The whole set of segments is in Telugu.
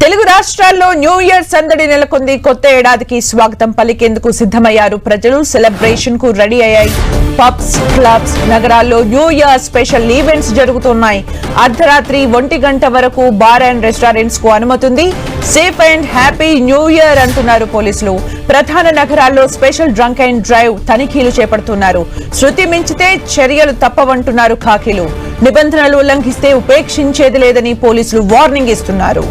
తెలుగు రాష్ట్రాల్లో న్యూ ఇయర్ సందడి నెలకొంది. కొత్త ఏడాదికి స్వాగతం పలికేందుకు సిద్ధమయ్యారు ప్రజలు. సెలబ్రేషన్ కు రెడీ అయ్యాయి పబ్స్, క్లబ్స్. నగరాల్లో న్యూ ఇయర్ స్పెషల్ ఈవెంట్స్ జరుగుతున్నాయి. అర్ధరాత్రి 1 గంట వరకు బార్ అండ్ రెస్టారెంట్స్ కు అనుమతి ఉంది. Safe and happy new year అంటున్నారు పోలీసులు. ప్రధాన నగరాల్లో స్పెషల్ డ్రంక్ అండ్ డ్రైవ్ తనిఖీలు చేపడుతున్నారు. శృతి మించితే చర్యలు తప్పవంటున్నారు ఖాకీలు. నిబంధనలు ఉల్లంఘిస్తే ఉపేక్షించేది లేదని పోలీసులు వార్నింగ్ ఇస్తున్నారు.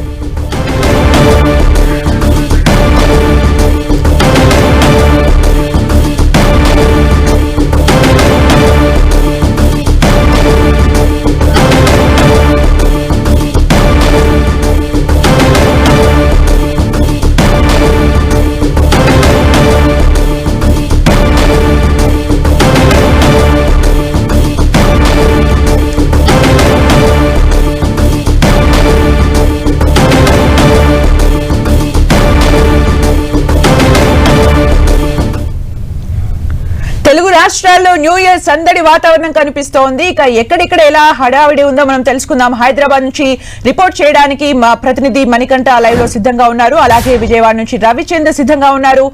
తెలుగు రాష్ట్రాల్లో న్యూ ఇయర్ సందడి వాతావరణం కనిపిస్తోంది. ఇక ఎక్కడెక్కడ ఎలా హడావిడి ఉందో మనం తెలుసుకుందాం. హైదరాబాద్ నుంచి రిపోర్ట్ చేయడానికి మా ప్రతినిధి మణికంఠ లైవ్ లో సిద్ధంగా ఉన్నారు. అలాగే విజయవాడ నుంచి రవిచంద్ర సిద్ధంగా ఉన్నారు.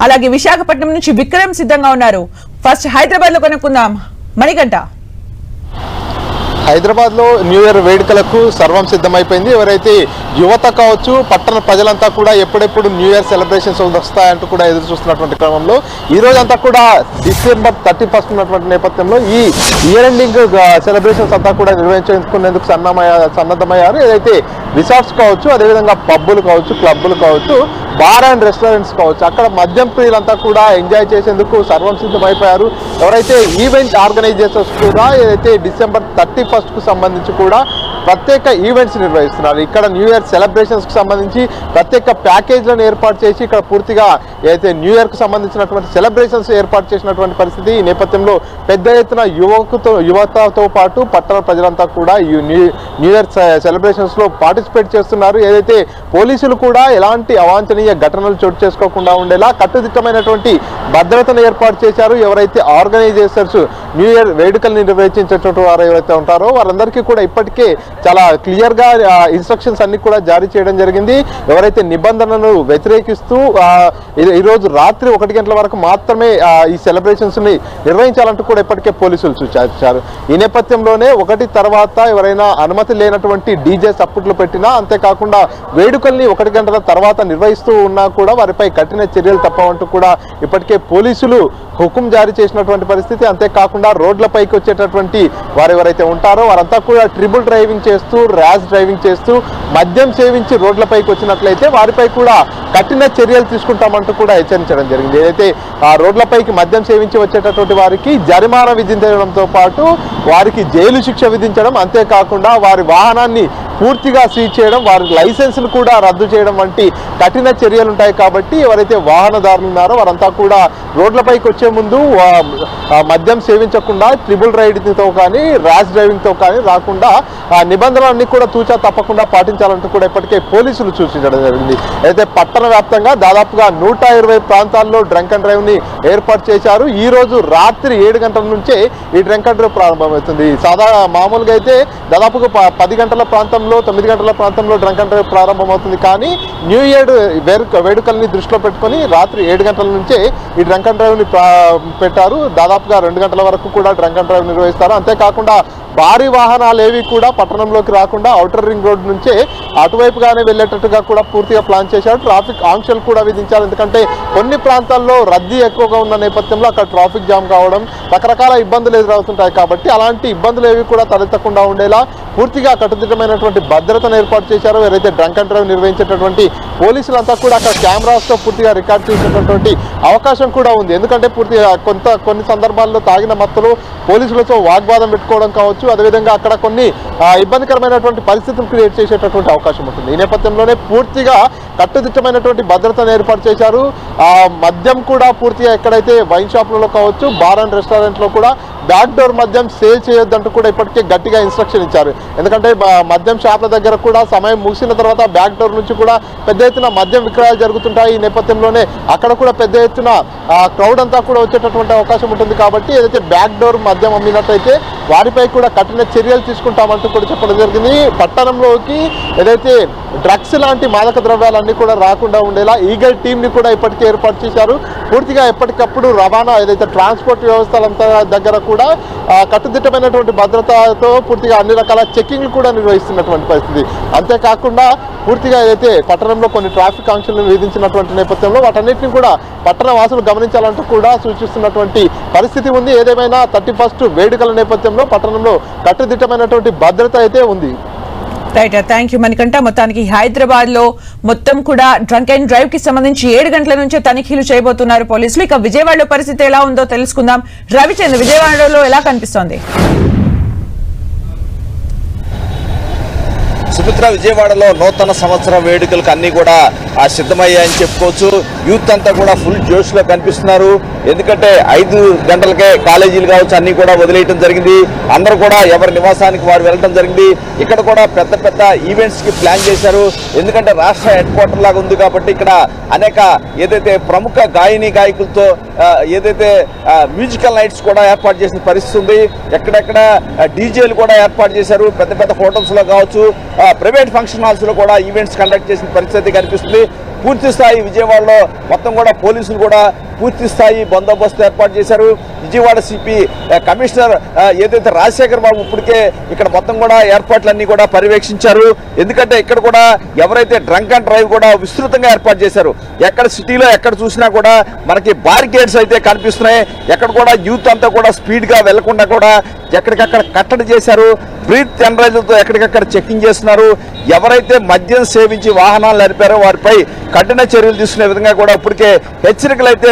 అలాగే విశాఖపట్నం నుంచి విక్రమ్ సిద్ధంగా ఉన్నారు. ఫస్ట్ హైదరాబాద్ లో కనుక్కుందాం. మణికంఠ, హైదరాబాద్ లో న్యూ ఇయర్ వేడుకలకు సర్వం సిద్ధమైపోయింది. ఎవరైతే యువత కావచ్చు, పట్టణ ప్రజలంతా కూడా ఎప్పుడెప్పుడు న్యూ ఇయర్ సెలబ్రేషన్స్ వస్తాయంటూ కూడా ఎదురు చూస్తున్నటువంటి క్రమంలో ఈ రోజంతా కూడా డిసెంబర్ 31 ఉన్నటువంటి నేపథ్యంలో ఈ ఇయర్ ఎండింగ్ సెలబ్రేషన్స్ అంతా కూడా నిర్వహించుకునేందుకు సన్నద్ధమయ్యారు. ఏదైతే రిసార్ట్స్ కావచ్చు, అదేవిధంగా పబ్బులు కావచ్చు, క్లబ్బులు కావచ్చు, బార్ అండ్ రెస్టారెంట్స్ కావచ్చు, అక్కడ మద్యం ప్రియులంతా కూడా ఎంజాయ్ చేసేందుకు సర్వం సిద్ధమైపోయారు. ఎవరైతే ఈవెంట్ ఆర్గనైజేషన్స్ కూడా ఏదైతే డిసెంబర్ 31కు సంబంధించి కూడా ప్రత్యేక ఈవెంట్స్ నిర్వహిస్తున్నారు. ఇక్కడ న్యూ ఇయర్ సెలబ్రేషన్స్కి సంబంధించి ప్రత్యేక ప్యాకేజ్లను ఏర్పాటు చేసి ఇక్కడ పూర్తిగా ఏదైతే న్యూ ఇయర్కు సంబంధించినటువంటి సెలబ్రేషన్స్ ఏర్పాటు చేసినటువంటి పరిస్థితి. ఈ నేపథ్యంలో పెద్ద ఎత్తున యువతతో పాటు పట్టణ ప్రజలంతా కూడా ఈ న్యూ ఇయర్ సెలబ్రేషన్స్లో పార్టిసిపేట్ చేస్తున్నారు. ఏదైతే పోలీసులు కూడా ఎలాంటి అవాంఛనీయ ఘటనలు చోటు చేసుకోకుండా ఉండేలా కట్టుదిట్టమైనటువంటి భద్రతను ఏర్పాటు చేశారు. ఎవరైతే ఆర్గనైజేషన్స్ న్యూ ఇయర్ వేడుకలు నిర్వహించేటువంటి వారు ఎవరైతే ఉంటారో వారందరికీ కూడా ఇప్పటికే చాలా క్లియర్ గా ఇన్స్ట్రక్షన్స్ అన్ని కూడా జారీ చేయడం జరిగింది. ఎవరైతే నిబంధనలను వ్యతిరేకిస్తూ ఈరోజు రాత్రి 1 గంటల వరకు మాత్రమే ఈ సెలబ్రేషన్స్ ని నిర్వహించాలంటూ కూడా ఇప్పటికే పోలీసులు సూచించారు. ఈ నేపథ్యంలోనే ఒకటి తర్వాత ఎవరైనా అనుమతి లేనటువంటి డీజే సప్పుట్లు పెట్టినా, అంతేకాకుండా వేడుకల్ని 1 గంటల తర్వాత నిర్వహిస్తూ ఉన్నా కూడా వారిపై కఠిన చర్యలు తప్పవంటూ కూడా ఇప్పటికే పోలీసులు హుకుం జారీ చేసినటువంటి పరిస్థితి. అంతేకాకుండా రోడ్లపైకి వచ్చేటటువంటి వారు ఎవరైతే ఉంటారో వారంతా కూడా ట్రిపుల్ డ్రైవింగ్ చేస్తూ, ర్యాష్ డ్రైవింగ్ చేస్తూ, మద్యం సేవించి రోడ్లపైకి వచ్చినట్లయితే వారిపై కూడా కఠిన చర్యలు తీసుకుంటామంటూ కూడా హెచ్చరించడం జరిగింది. ఏదైతే ఆ రోడ్లపైకి మద్యం సేవించి వచ్చేటటువంటి వారికి జరిమానా విధించడంతో పాటు వారికి జైలు శిక్ష విధించడం, అంతేకాకుండా వారి వాహనాన్ని పూర్తిగా సీజ్ చేయడం, వారి లైసెన్స్ను కూడా రద్దు చేయడం వంటి కఠిన చర్యలు ఉంటాయి. కాబట్టి ఎవరైతే వాహనదారులు ఉన్నారో వారంతా కూడా రోడ్లపైకి వచ్చే ముందు మద్యం సేవించకుండా ట్రిపుల్ రైడ్తో కానీ ర్యాష్ డ్రైవింగ్తో కానీ రాకుండా నిబంధనలన్నీ కూడా తూచా తప్పకుండా పాటించాలంటూ కూడా ఇప్పటికే పోలీసులు సూచించడం జరిగింది. అయితే పట్టణ వ్యాప్తంగా దాదాపుగా 120 ప్రాంతాల్లో డ్రంక్ అండ్ డ్రైవ్ ని ఏర్పాటు చేశారు. ఈ రోజు రాత్రి 7 గంటల నుంచే ఈ డ్రంక్ అండ్ డ్రైవ్ ప్రారంభమవుతుంది. మామూలుగా అయితే దాదాపుగా 10 గంటల ప్రాంతంలో, 9 గంటల ప్రాంతంలో డ్రంక్ అండ్ డ్రైవ్ ప్రారంభమవుతుంది. కానీ న్యూ ఇయర్ వేడుకల్ని దృష్టిలో పెట్టుకుని రాత్రి 7 గంటల నుంచే ఈ డ్రంక్ అండ్ డ్రైవ్ ని పెట్టారు. దాదాపుగా 2 గంటల వరకు కూడా డ్రంక్ అండ్ డ్రైవ్ నిర్వహిస్తారు. అంతేకాకుండా భారీ వాహనాలు ఏవి కూడా పట్టణంలోకి రాకుండా ఔటర్ రింగ్ రోడ్ నుంచే అటువైపుగానే వెళ్ళేటట్టుగా కూడా పూర్తిగా ప్లాన్ చేశారు. ట్రాఫిక్ ఆంక్షలు కూడా విధించారు. ఎందుకంటే కొన్ని ప్రాంతాల్లో రద్దీ ఎక్కువగా ఉన్న నేపథ్యంలో అక్కడ ట్రాఫిక్ జామ్ కావడం, రకరకాల ఇబ్బందులు ఎదురవుతుంటాయి. కాబట్టి అలాంటి ఇబ్బందులు ఏవి కూడా తలెత్తకుండా ఉండేలా పూర్తిగా కట్టుదిట్టమైనటువంటి భద్రతను ఏర్పాటు చేశారు. ఎవరైతే డ్రంక్ అండ్ డ్రైవ్ నిర్వహించేటటువంటి పోలీసులంతా కూడా అక్కడ కెమెరాస్తో పూర్తిగా రికార్డ్ చేసేటటువంటి అవకాశం కూడా ఉంది. ఎందుకంటే పూర్తిగా కొన్ని సందర్భాల్లో తాగిన మత్తులు పోలీసులతో వాగ్వాదం పెట్టుకోవడం కావచ్చు, అదేవిధంగా అక్కడ కొన్ని ఇబ్బందికరమైనటువంటి పరిస్థితులు క్రియేట్ చేసేటటువంటి అవకాశం ఉంటుంది. ఈ నేపథ్యంలోనే పూర్తిగా కట్టుదిట్టమైనటువంటి భద్రతను ఏర్పాటు చేశారు. మద్యం కూడా పూర్తిగా ఎక్కడైతే వైన్ షాపులలో కావచ్చు, బార్ అండ్ రెస్టారెంట్లో కూడా బ్యాక్ డోర్ మద్యం సేల్ చేయొద్దంటూ కూడా ఇప్పటికే గట్టిగా ఇన్స్ట్రక్షన్ ఇచ్చారు. ఎందుకంటే మద్యం షాప్ల దగ్గర కూడా సమయం ముగిసిన తర్వాత బ్యాక్ డోర్ నుంచి కూడా పెద్ద ఎత్తున మద్యం విక్రయాలు జరుగుతుంటాయి. ఈ నేపథ్యంలోనే అక్కడ కూడా పెద్ద ఎత్తున క్రౌడ్ అంతా కూడా వచ్చేటటువంటి అవకాశం ఉంటుంది. కాబట్టి ఏదైతే బ్యాక్ డోర్ మద్యం అమ్మినట్టయితే వారిపై కూడా కఠిన చర్యలు తీసుకుంటామంటూ కూడా చెప్పడం జరిగింది. పట్టణంలోకి ఏదైతే డ్రగ్స్ లాంటి మాదక ద్రవ్యాలన్నీ కూడా రాకుండా ఉండేలా ఈగల్ టీంని కూడా ఇప్పటికే ఏర్పాటు చేశారు. పూర్తిగా ఎప్పటికప్పుడు రవాణా ఏదైతే ట్రాన్స్పోర్ట్ వ్యవస్థలంతా దగ్గర కూడా కట్టుదిట్టమైనటువంటి భద్రతతో పూర్తిగా అన్ని రకాల చెకింగ్లు కూడా నిర్వహిస్తున్నటువంటి పరిస్థితి. అంతేకాకుండా పూర్తిగా ఏదైతే పట్టణంలో కొన్ని ట్రాఫిక్ ఆంక్షలను విధించినటువంటి నేపథ్యంలో వాటన్నిటిని కూడా పట్టణ వాసులు గమనించాలంటూ కూడా సూచిస్తున్నటువంటి పరిస్థితి ఉంది. ఏదేమైనా 31st వేడుకల నేపథ్యంలో పట్టణంలో కట్టుదిట్టమైనటువంటి భద్రత అయితే ఉంది. Right, thank you Manikanta. మొత్తానికి హైదరాబాద్ లో మొత్తం కూడా డ్రంక్ అండ్ డ్రైవ్ కి సంబంధించి 7 గంటల నుంచే తనిఖీలు చేయబోతున్నారు పోలీసులు. ఇక విజయవాడలో పరిస్థితి ఎలా ఉందో తెలుసుకుందాం. రవిచంద్ర, విజయవాడలో ఎలా కనిపిస్తోంది? సుమిత్ర, విజయవాడలో నూతన సంవత్సరం వేడుకలకు అన్ని కూడా సిద్ధమయ్యాయని చెప్పుకోవచ్చు. యూత్ అంతా కూడా ఫుల్ జోష్లో కనిపిస్తున్నారు. ఎందుకంటే 5 గంటలకే కాలేజీలు కావచ్చు అన్ని కూడా వదిలేయటం జరిగింది. అందరూ కూడా ఎవరి నివాసానికి వారు వెళ్ళడం జరిగింది. ఇక్కడ కూడా పెద్ద పెద్ద ఈవెంట్స్ కి ప్లాన్ చేశారు. ఎందుకంటే రాష్ట్ర హెడ్ క్వార్టర్ లాగా ఉంది కాబట్టి ఇక్కడ అనేక ఏదైతే ప్రముఖ గాయకులతో ఏదైతే మ్యూజికల్ నైట్స్ కూడా ఏర్పాటు చేసిన పరిస్థితి ఉంది. ఎక్కడెక్కడ డీజేలు కూడా ఏర్పాటు చేశారు. పెద్ద పెద్ద హోటల్స్ లో కావచ్చు, ప్రైవేట్ ఫంక్షన్ హాల్స్ లో కూడా ఈవెంట్స్ కండక్ట్ చేసిన పరిస్థితి కనిపిస్తుంది. పూర్తి స్థాయి విజయవాడలో మొత్తం కూడా పోలీసులు కూడా పూర్తి స్థాయి బందోబస్తు ఏర్పాటు చేశారు. విజయవాడ సిపి కమిషనర్ ఏదైతే రాజశేఖర్ బాబు ఇప్పటికే ఇక్కడ మొత్తం కూడా ఏర్పాట్లన్నీ కూడా పర్యవేక్షించారు. ఎందుకంటే ఇక్కడ కూడా ఎవరైతే డ్రంక్ అండ్ డ్రైవ్ కూడా విస్తృతంగా ఏర్పాటు చేశారు. ఎక్కడ సిటీలో ఎక్కడ చూసినా కూడా మనకి బారికేడ్స్ అయితే కనిపిస్తున్నాయి. ఎక్కడ కూడా యూత్ అంతా కూడా స్పీడ్ గా వెళ్లకుండా కూడా ఎక్కడికక్కడ కట్టడి చేశారు. బ్రీత్ ఎనరైజర్తో ఎక్కడికక్కడ చెకింగ్ చేస్తున్నారు. ఎవరైతే మద్యం సేవించి వాహనాలు నడిపారో వారిపై కఠిన చర్యలు తీసుకునే విధంగా కూడా ఇప్పటికే హెచ్చరికలు అయితే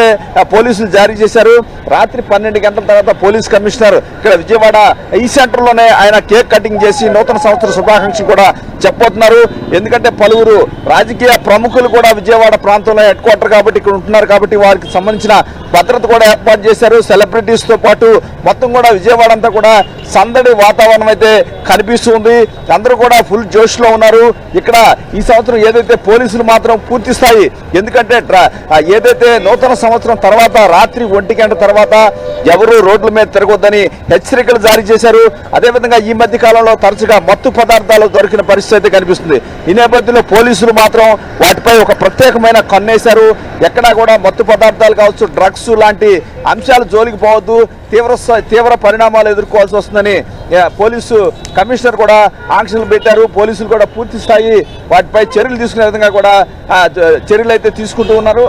పోలీసులు జారీ చేశారు. రాత్రి 12 గంటల తర్వాత పోలీస్ కమిషనర్ ఇక్కడ విజయవాడ ఈ సెంటర్లోనే ఆయన కేక్ కటింగ్ చేసి నూతన సంవత్సర శుభాకాంక్షలు కూడా చెప్పబోతున్నారు. ఎందుకంటే పలువురు రాజకీయ ప్రముఖులు కూడా విజయవాడ ప్రాంతంలో హెడ్ క్వార్టర్ కాబట్టి ఇక్కడ ఉంటున్నారు కాబట్టి వారికి సంబంధించిన భద్రత కూడా ఏర్పాటు చేశారు. సెలబ్రిటీస్ తో పాటు మొత్తం కూడా విజయవాడ అంతా కూడా సందడి వాతావరణం అయితే కనిపిస్తుంది. అందరూ కూడా ఫుల్ జోష్ లో ఉన్నారు. ఇక్కడ ఈ సంవత్సరం ఏదైతే పోలీసులు మాత్రం పూర్తి స్థాయి, ఎందుకంటే ఏదైతే నూతన సంవత్సరం తర్వాత రాత్రి 1 గంట తర్వాత ఎవరు రోడ్ల మీద తిరగొద్దని హెచ్చరికలు జారీ చేశారు. అదేవిధంగా ఈ మధ్య కాలంలో తరచుగా మత్తు పదార్థాలు దొరికిన పరిస్థితి అయితే కనిపిస్తుంది. ఈ నేపథ్యంలో పోలీసులు మాత్రం వాటిపై ఒక ప్రత్యేకమైన కన్నేశారు. ఎక్కడా కూడా మత్తు పదార్థాలు కావచ్చు, డ్రగ్స్ లాంటి అంశాలు జోలికి పోవద్దు, తీవ్ర పరిణామాలు ఎదుర్కోవాల్సి వస్తుందని పోలీసు కమిషనర్ కూడా ఆంక్షలు పెట్టారు. పోలీసులు కూడా పూర్తి స్థాయి వాటిపై చర్యలు తీసుకునే విధంగా కూడా చర్యలు అయితే తీసుకుంటూ ఉన్నారు.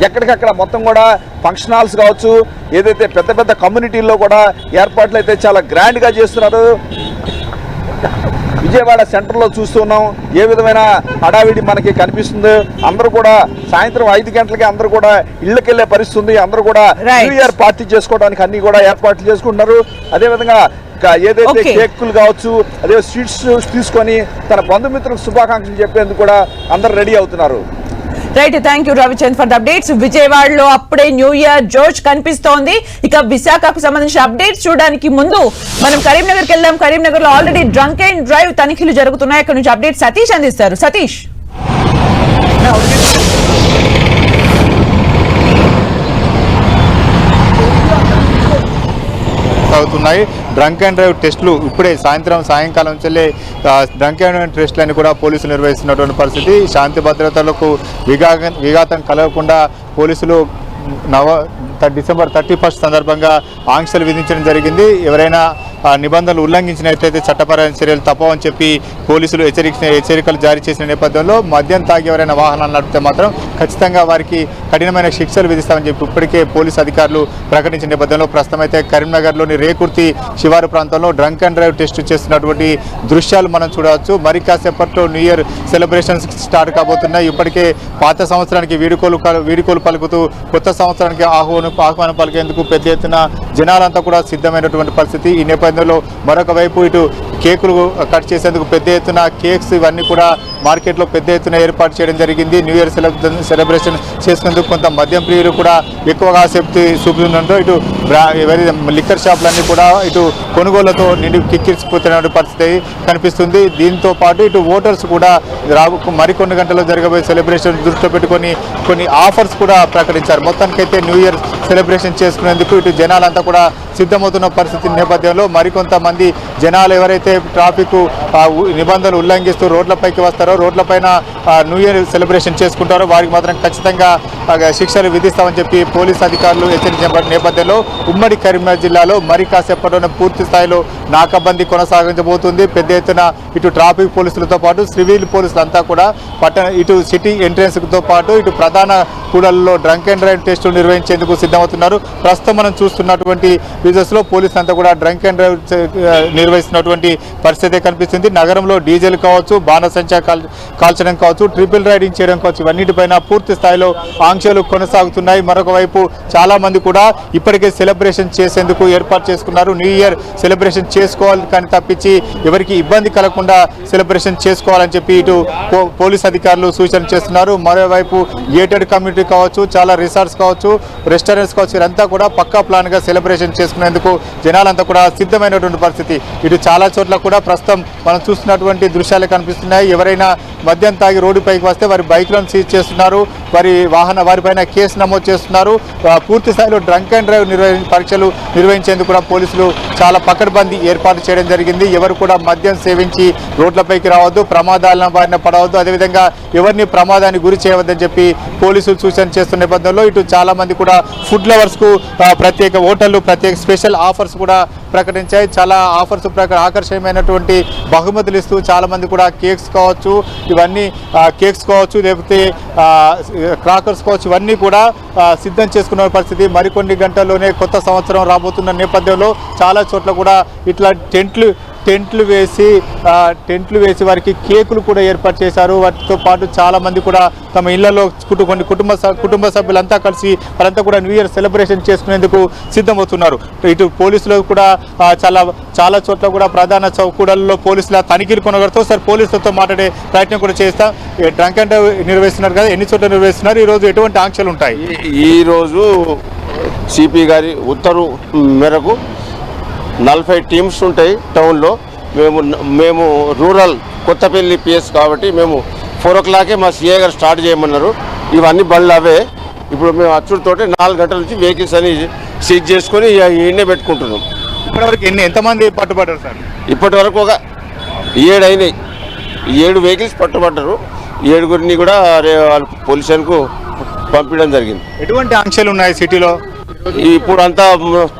ఎక్కడికక్కడ మొత్తం కూడా ఫంక్షన్ హాల్స్ కావచ్చు, ఏదైతే పెద్ద పెద్ద కమ్యూనిటీల్లో కూడా ఏర్పాట్లు అయితే చాలా గ్రాండ్గా చేస్తున్నారు. విజయవాడ సెంటర్లో చూస్తున్నాం ఏ విధమైన హడావిడి మనకి కనిపిస్తుంది. అందరూ కూడా సాయంత్రం 5 గంటలకి అందరూ కూడా ఇళ్ళకి వెళ్లే పరిస్థితి ఉంది. అందరూ కూడా న్యూ ఇయర్ పార్టీ చేసుకోవడానికి అన్ని కూడా ఏర్పాట్లు చేసుకుంటున్నారు. అదేవిధంగా ఏదైతే కేకులు కావచ్చు, అదే స్వీట్స్ తీసుకొని తన బంధుమిత్రులకు శుభాకాంక్షలు చెప్పేందుకు కూడా అందరూ రెడీ అవుతున్నారు. Right, thank you Ravichand for the updates. విజయవాడలో అప్పుడే న్యూ ఇయర్ జోష్ కనిపిస్తోంది. ఇక విశాఖకు సంబంధించిన అప్డేట్స్ చూడడానికి ముందు మనం కరీంనగర్కి వెళ్దాం. కరీంనగర్ లో ఆల్రెడీ డ్రంక్ అండ్ డ్రైవ్ తనిఖీలు జరుగుతున్నాయి. అక్కడ నుంచి అప్డేట్ సతీష్ అందిస్తారు. సతీష్. అవుతున్నాయి డ్రంక్ అండ్ డ్రైవ్ టెస్టులు ఇప్పుడే సాయంకాలం చెల్లే డ్రంక్ అండ్ డ్రైవ్ టెస్టులని కూడా పోలీసులు నిర్వహిస్తున్నటువంటి పరిస్థితి. శాంతి భద్రతలకు విఘాతం కలగకుండా పోలీసులు డిసెంబర్ 31 సందర్భంగా ఆంక్షలు విధించడం జరిగింది. ఎవరైనా నిబంధనలు ఉల్లంఘించినట్లయితే చట్టపరమైన చర్యలు తప్పవని చెప్పి పోలీసులు హెచ్చరికలు జారీ చేసిన నేపథ్యంలో మద్యం తాగి ఎవరైనా వాహనాలు నడిపితే మాత్రం ఖచ్చితంగా వారికి కఠినమైన శిక్షలు విధిస్తామని చెప్పి ఇప్పటికే పోలీసు అధికారులు ప్రకటించిన నేపథ్యంలో ప్రస్తుతం అయితే కరీంనగర్లోని రేకుర్తి శివారు ప్రాంతంలో డ్రంక్ అండ్ డ్రైవ్ టెస్ట్ చేస్తున్నటువంటి దృశ్యాలు మనం చూడవచ్చు. మరి కాసేపట్లో న్యూ ఇయర్ సెలబ్రేషన్స్ స్టార్ట్ కాబోతున్నాయి. ఇప్పటికే పాత సంవత్సరానికి వీడుకోలు పలుకుతూ కొత్త సంవత్సరానికి ఆహ్వానం పలికేందుకు పెద్ద ఎత్తున జనాలంతా కూడా సిద్ధమైనటువంటి పరిస్థితి. ఈ నేపథ్యంలో నేపథ్యంలో మరొక వైపు ఇటు కేకులు కట్ చేసేందుకు పెద్ద ఎత్తున కేక్స్ ఇవన్నీ కూడా మార్కెట్లో పెద్ద ఎత్తున ఏర్పాటు చేయడం జరిగింది. న్యూ ఇయర్ సెలబ్రేషన్ చేసుకునేందుకు కొంత మద్యం ప్రియులు కూడా ఎక్కువగా ఆసక్తి చూపుతుండటంతో ఇటు లిక్కర్ షాపులన్నీ కూడా ఇటు కొనుగోళ్లతో నిండి కిక్కిరిసిపోతున్న పరిస్థితి కనిపిస్తుంది. దీంతో పాటు ఇటు ఓటర్స్ కూడా మరికొన్ని గంటల్లో జరగబోయే సెలబ్రేషన్ దృష్టిలో పెట్టుకొని కొన్ని ఆఫర్స్ కూడా ప్రకటించారు. మొత్తానికైతే న్యూ ఇయర్ సెలబ్రేషన్ చేసుకునేందుకు ఇటు జనాలంతా కూడా సిద్ధమవుతున్న పరిస్థితి నేపథ్యంలో మరికొంతమంది జనాలు ఎవరైతే ట్రాఫిక్ నిబంధనలు ఉల్లంఘిస్తూ రోడ్లపైకి వస్తారో, రోడ్లపైన న్యూ ఇయర్ సెలబ్రేషన్ చేసుకుంటారో వారికి మాత్రం ఖచ్చితంగా శిక్షలు విధిస్తామని చెప్పి పోలీసు అధికారులు హెచ్చరించిన నేపథ్యంలో ఉమ్మడి కరీంనగర్ జిల్లాలో మరి కాసేపట్లోనే పూర్తి స్థాయిలో నాకాబందీ కొనసాగించబోతుంది. పెద్ద ఎత్తున ఇటు ట్రాఫిక్ పోలీసులతో పాటు సివిల్ పోలీసులంతా కూడా ఇటు సిటీ ఎంట్రెన్స్తో పాటు ఇటు ప్రధాన కూడల్లో డ్రంక్ అండ్ డ్రైవ్ టెస్టులు నిర్వహించేందుకు సిద్ధమవుతున్నారు. ప్రస్తుతం మనం చూస్తున్నటువంటి విజువల్స్లో పోలీసులు అంతా కూడా డ్రంక్ అండ్ డ్రైవ్ నిర్వహిస్తున్నటువంటి పరిస్థితి కనిపిస్తుంది. నగరంలో డీజిల్ కావచ్చు, బాణసంచా కాల్చడం కావచ్చు, ట్రిపుల్ రైడింగ్ చేయడం కావచ్చు, ఇవన్నిటిపైన పూర్తి స్థాయిలో ఆంక్షలు కొనసాగుతున్నాయి. మరొక వైపు చాలా మంది కూడా ఇప్పటికే సెలబ్రేషన్ చేసేందుకు ఏర్పాటు చేసుకున్నారు. న్యూ ఇయర్ సెలబ్రేషన్ చేసుకోవాలి కానీ తప్పించి ఎవరికి ఇబ్బంది కలగకుండా సెలబ్రేషన్ చేసుకోవాలని చెప్పి ఇటు పోలీస్ అధికారులు సూచన చేస్తున్నారు. మరోవైపు గేటెడ్ కమ్యూనిటీ కావచ్చు, చాలా రిసార్ట్స్ కావచ్చు, రెస్టారెంట్స్ కావచ్చు, ఇదంతా కూడా పక్కా ప్లాన్గా సెలబ్రేషన్ చేసుకునేందుకు జనాలంతా కూడా సిద్ధమైనటువంటి పరిస్థితి. ఇటు చాలా చోట్ల కూడా ప్రస్తుతం మనం చూస్తున్నటువంటి దృశ్యాలు కనిపిస్తున్నాయి. ఎవరైనా మద్యం తాగి రోడ్డుపైకి వస్తే వారి బైక్లను సీజ్ చేస్తున్నారు, వారిపైన కేసు నమోదు చేస్తున్నారు. పూర్తి స్థాయిలో డ్రంక్ అండ్ డ్రైవ్ పరీక్షలు నిర్వహించేందుకు కూడా పోలీసులు చాలా పకడ్బందీ ఏర్పాటు చేయడం జరిగింది. ఎవరు కూడా మద్యం సేవించి రోడ్లపైకి రావద్దు, ప్రమాదాల బారిన పడవద్దు, అదేవిధంగా ఎవరిని ప్రమాదానికి గురి చేయవద్దని చెప్పి పోలీసులు సూచన చేస్తున్న నేపథ్యంలో ఇటు చాలా మంది కూడా ఫుడ్ లవర్స్కు ప్రత్యేక హోటళ్లు ప్రత్యేక స్పెషల్ ఆఫర్స్ కూడా ప్రకటించాయి. చాలా ఆఫర్స్ ఆకర్షణీయమైనటువంటి బహుమతులు ఇస్తూ చాలా మంది కూడా కేక్స్ కావచ్చు, లేకపోతే క్రాకర్స్ కావచ్చు, ఇవన్నీ కూడా సిద్ధం చేసుకున్న పరిస్థితి. మరికొన్ని గంటల్లోనే కొత్త సంవత్సరం రాబోతున్న నేపథ్యంలో చాలా చోట్ల కూడా ఇట్లా టెంట్లు వేసి వారికి కేకులు కూడా ఏర్పాటు చేశారు. వాటితో పాటు చాలా మంది కూడా తమ ఇళ్లలో కొన్ని కుటుంబ సభ్యులంతా కలిసి వారంతా కూడా న్యూ ఇయర్ సెలబ్రేషన్ చేసుకునేందుకు సిద్ధమవుతున్నారు. ఇటు పోలీసులు కూడా చాలా చోట్ల కూడా ప్రధాన చౌకూడల్లో పోలీసుల తనిఖీలు కొనగడుతూ సార్ పోలీసులతో మాట్లాడే ప్రయత్నం కూడా చేస్తాం. డ్రంక్ అండ్ డ్రైవ్ నిర్వహిస్తున్నారు కదా, ఎన్ని చోట్ల నిర్వహిస్తున్నారు, ఈరోజు ఎటువంటి ఆంక్షలు ఉంటాయి? ఈరోజు సిపి గారి ఉత్తర్వు మేరకు 40 టీమ్స్ ఉంటాయి టౌన్లో. మేము రూరల్ కొత్తపల్లి పిఎస్ కాబట్టి మేము 4 o'clock'ే మా సిఐ గారు స్టార్ట్ చేయమన్నారు. ఇవన్నీ బండ్లు అవే. ఇప్పుడు మేము అచ్చుడితోటి 4 గంటల నుంచి వెహికల్స్ అని సీజ్ చేసుకొని ఈయనే పెట్టుకుంటున్నాం. ఇప్పటివరకు ఎంతమంది పట్టుబడ్డారు సార్? ఇప్పటి వరకు ఒక 7 అయినాయి. 7 వెహికల్స్ పట్టుబడ్డారు. 7గురిని కూడా పోలీస్ స్టేషన్కు పంపించడం జరిగింది. ఎటువంటి ఆంక్షలు ఉన్నాయి సిటీలో? ఇప్పుడు అంతా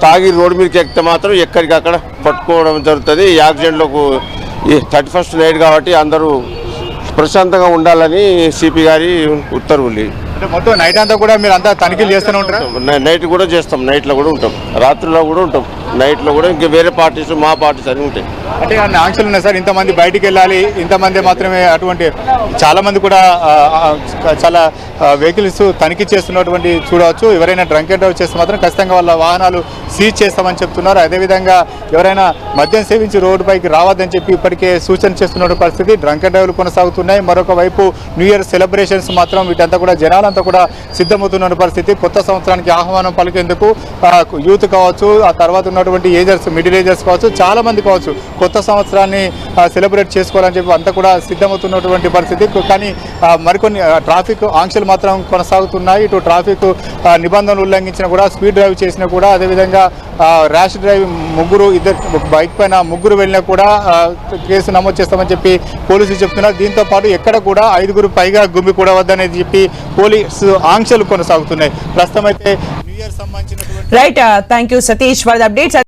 తాగి రోడ్డు మీదకి ఎక్కితే మాత్రం ఎక్కడికక్కడ పట్టుకోవడం జరుగుతుంది. యాక్సిడెంట్లకు 31st నైట్ కాబట్టి అందరూ ప్రశాంతంగా ఉండాలని సిపి గారి ఉత్తర్వులు. అంటే మొత్తం నైట్ అంతా కూడా మీరు అంతా తనిఖీలు చేస్తూనే ఉంటారు? నైట్ కూడా చేస్తాం, నైట్లో కూడా ఉంటాం, రాత్రిలో కూడా ఉంటాం, నైట్లో కూడా ఇంకా వేరే పార్టీస్ మా పార్టీస్ అన్నీ ఉంటాయి. అంటే ఆంక్షలు ఉన్నాయి సార్, ఇంతమంది బయటికి వెళ్ళాలి, ఇంతమంది మాత్రమే, అటువంటి చాలా మంది కూడా చాలా వెహికల్స్ తనిఖీ చేస్తున్నటువంటి చూడవచ్చు. ఎవరైనా డ్రంక్ అండ్ డ్రైవ్ చేస్తే మాత్రం ఖచ్చితంగా వాళ్ళ వాహనాలు సీజ్ చేస్తామని చెప్తున్నారు. అదేవిధంగా ఎవరైనా మద్యం సేవించి రోడ్డుపైకి రావద్దని చెప్పి ఇప్పటికే సూచన చేస్తున్న పరిస్థితి. డ్రంక్ అండ్ డ్రైవ్లు కొనసాగుతున్నాయి. మరొక వైపు న్యూ ఇయర్ సెలబ్రేషన్స్ మాత్రం వీటంతా కూడా జనాలంతా కూడా సిద్ధమవుతున్న పరిస్థితి. కొత్త సంవత్సరానికి ఆహ్వానం పలికేందుకు యూత్ కావచ్చు, ఆ తర్వాత ఉన్నటువంటి ఏజర్స్, మిడిల్ ఏజర్స్ కావచ్చు, చాలా మంది కావచ్చు కొత్త సంవత్సరాన్ని సెలబ్రేట్ చేసుకోవాలని చెప్పి అంతా కూడా సిద్ధమవుతున్నటువంటి పరిస్థితి. కానీ మరికొన్ని ట్రాఫిక్ ఆంక్షలు మాత్రం కొనసాగుతున్నాయి. ఇటు ట్రాఫిక్ నిబంధనలు ఉల్లంఘించినా కూడా, స్పీడ్ డ్రైవ్ చేసినా కూడా, అదేవిధంగా ర్యాష్ డ్రైవ్ బైక్ పైన ముగ్గురు వెళ్ళినా కూడా కేసు నమోదు చేస్తామని చెప్పి పోలీసులు చెప్తున్నారు. దీంతో పాటు ఎక్కడ కూడా 5గురు పైగా గుమ్మి కూడా వద్దనేది చెప్పి పోలీసు ఆంక్షలు కొనసాగుతున్నాయి. ప్రస్తుతం అయితే న్యూ ఇయర్ సంబంధించినటువంటి right. Thank you Satish for the updates.